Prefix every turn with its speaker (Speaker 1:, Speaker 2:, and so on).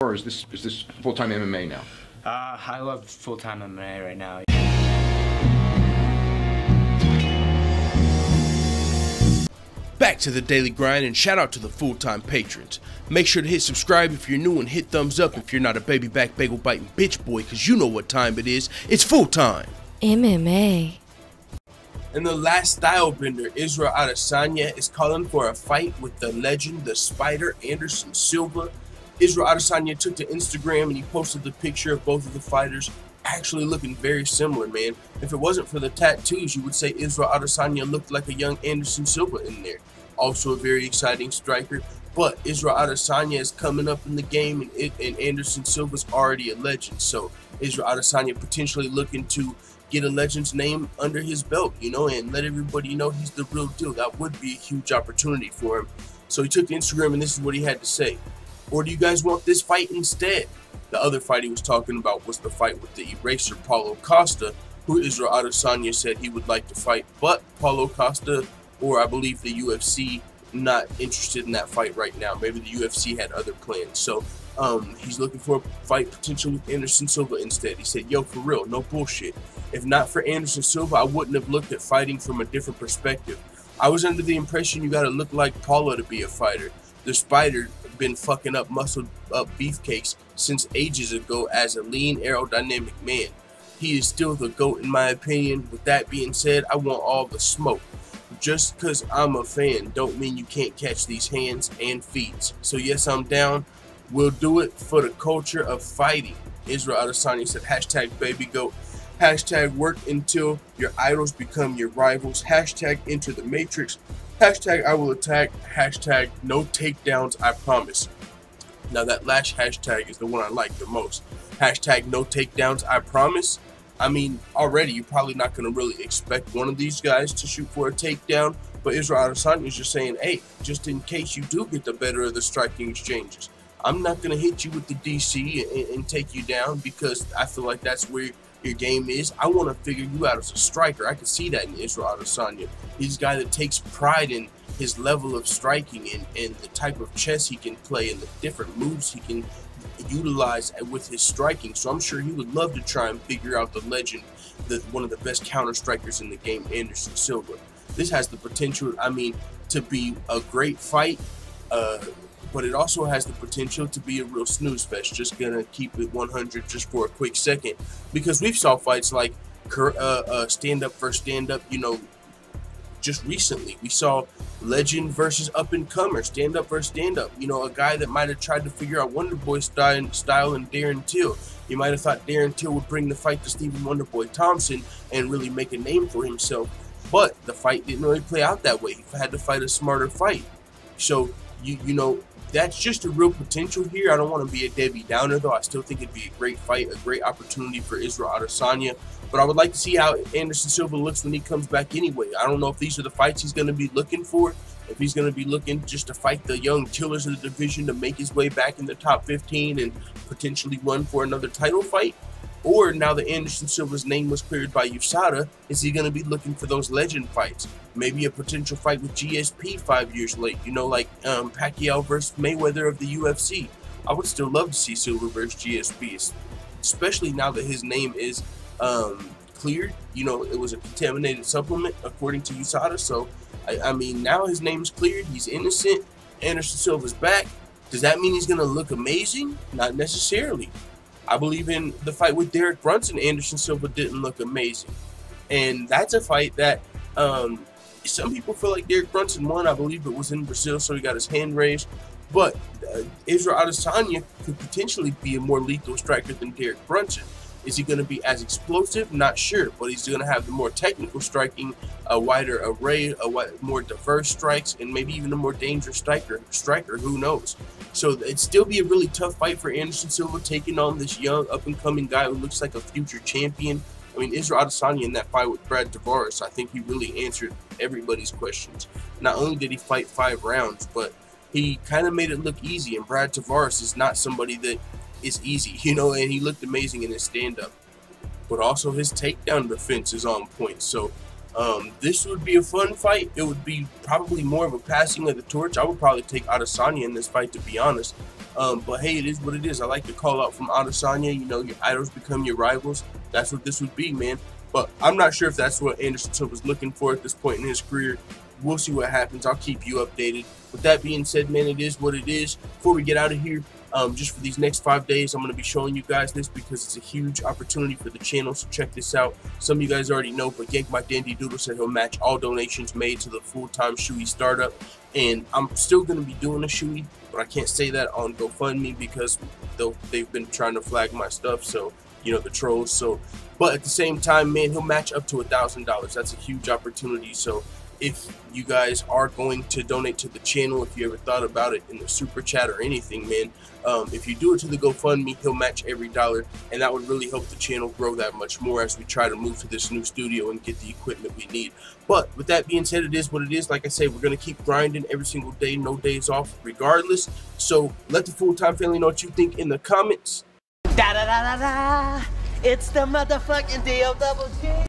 Speaker 1: Or is this full-time MMA now?
Speaker 2: I love full-time MMA right now.
Speaker 3: Back to the daily grind, and shout out to the full-time patrons. Make sure to hit subscribe if you're new and hit thumbs up if you're not a baby back bagel biting bitch boy, cause you know what time it is. It's full-time
Speaker 4: MMA.
Speaker 3: In the last style bender, Israel Adesanya is calling for a fight with the legend, the Spider, Anderson Silva. Israel Adesanya took to Instagram and he posted the picture of both of the fighters actually looking very similar, man. If it wasn't for the tattoos, you would say Israel Adesanya looked like a young Anderson Silva in there. Also a very exciting striker, but Israel Adesanya is coming up in the game, and Anderson Silva's already a legend. So Israel Adesanya potentially looking to get a legend's name under his belt, you know, and let everybody know he's the real deal. That would be a huge opportunity for him. So he took to Instagram and this is what he had to say. Or do you guys want this fight instead? The other fight he was talking about was the fight with the eraser Paulo Costa, who Israel Adesanya said he would like to fight, but Paulo Costa, or I believe the UFC, not interested in that fight right now. Maybe the UFC had other plans. So he's looking for a fight potential with Anderson Silva instead. He said, yo, for real, no bullshit. If not for Anderson Silva, I wouldn't have looked at fighting from a different perspective. I was under the impression you gotta look like Paulo to be a fighter. The Spider been fucking up muscled up beefcakes since ages ago as a lean aerodynamic man. He is still the GOAT in my opinion. With that being said, I want all the smoke. Just cause I'm a fan don't mean you can't catch these hands and feet. So yes, I'm down. We'll do it for the culture of fighting. Israel Adesanya said hashtag baby goat. Hashtag work until your idols become your rivals. Hashtag enter the matrix. Hashtag I will attack. Hashtag no takedowns, I promise. Now that last hashtag is the one I like the most. Hashtag no takedowns, I promise. I mean, already you're probably not going to really expect one of these guys to shoot for a takedown, but Israel Adesanya is just saying, hey, just in case you do get the better of the striking exchanges, I'm not going to hit you with the DC and take you down because I feel like that's where your game is. I want to figure you out as a striker. I can see that in Israel Adesanya. He's a guy that takes pride in his level of striking and the type of chess he can play and the different moves he can utilize with his striking. So I'm sure he would love to try and figure out the legend, one of the best counter strikers in the game, Anderson Silva. This has the potential, I mean, to be a great fight, but it also has the potential to be a real snooze fest. Just gonna keep it 100 just for a quick second, because we've saw fights like stand-up versus stand-up, you know, just recently. We saw legend versus up-and-comer, stand-up versus stand-up. You know, a guy that might have tried to figure out Wonder Boy style in Darren Till. You might have thought Darren Till would bring the fight to Stephen Wonderboy Thompson and really make a name for himself, but the fight didn't really play out that way. He had to fight a smarter fight. So, you know, that's just a real potential here. I don't want to be a Debbie Downer, though. I still think it'd be a great fight, a great opportunity for Israel Adesanya. But I would like to see how Anderson Silva looks when he comes back anyway. I don't know if these are the fights he's going to be looking for, if he's going to be looking just to fight the young killers of the division to make his way back in the top 15 and potentially run for another title fight. Or now that Anderson Silva's name was cleared by USADA, is he going to be looking for those legend fights? Maybe a potential fight with GSP 5 years late, you know, like Pacquiao versus Mayweather of the UFC. I would still love to see Silva versus GSP, especially now that his name is cleared. You know, it was a contaminated supplement according to USADA. So, I mean, now his name's cleared. He's innocent. Anderson Silva's back. Does that mean he's going to look amazing? Not necessarily. I believe in the fight with Derek Brunson, Anderson Silva didn't look amazing. And that's a fight that some people feel like Derek Brunson won. I believe it was in Brazil, so he got his hand raised. But Israel Adesanya could potentially be a more lethal striker than Derek Brunson. Is he going to be as explosive? Not sure, but he's going to have the more technical striking, a wider array, more diverse strikes, and maybe even a more dangerous striker. Who knows? So it'd still be a really tough fight for Anderson Silva taking on this young up-and-coming guy who looks like a future champion. I mean, Israel Adesanya in that fight with Brad Tavares, I think he really answered everybody's questions. Not only did he fight 5 rounds, but he kind of made it look easy, and Brad Tavares is not somebody that is easy, you know, and he looked amazing in his stand-up. But also his takedown defense is on point. So this would be a fun fight. It would be probably more of a passing of the torch. I would probably take Adesanya in this fight, to be honest. But hey, it is what it is. I like the call out from Adesanya. You know, your idols become your rivals. That's what this would be, man. But I'm not sure if that's what Anderson Silva's looking for at this point in his career. We'll see what happens. I'll keep you updated. With that being said, man, it is what it is. Before we get out of here, just for these next 5 days, I'm going to be showing you guys this because it's a huge opportunity for the channel. So check this out. Some of you guys already know, but Yank My Dandy Doodle said he'll match all donations made to the full-time Shoey startup. And I'm still going to be doing a Shoey, but I can't say that on GoFundMe because they've been trying to flag my stuff. So, you know, the trolls. So, but at the same time, man, he'll match up to $1,000. That's a huge opportunity. So if you guys are going to donate to the channel, if you ever thought about it in the super chat or anything, man, if you do it to the GoFundMe, he'll match every dollar, and that would really help the channel grow that much more as we try to move to this new studio and get the equipment we need. But with that being said, it is what it is. Like I say, we're going to keep grinding every single day, no days off regardless. So let the full-time family know what you think in the comments.
Speaker 4: Da da da da da! It's the motherfucking DOG.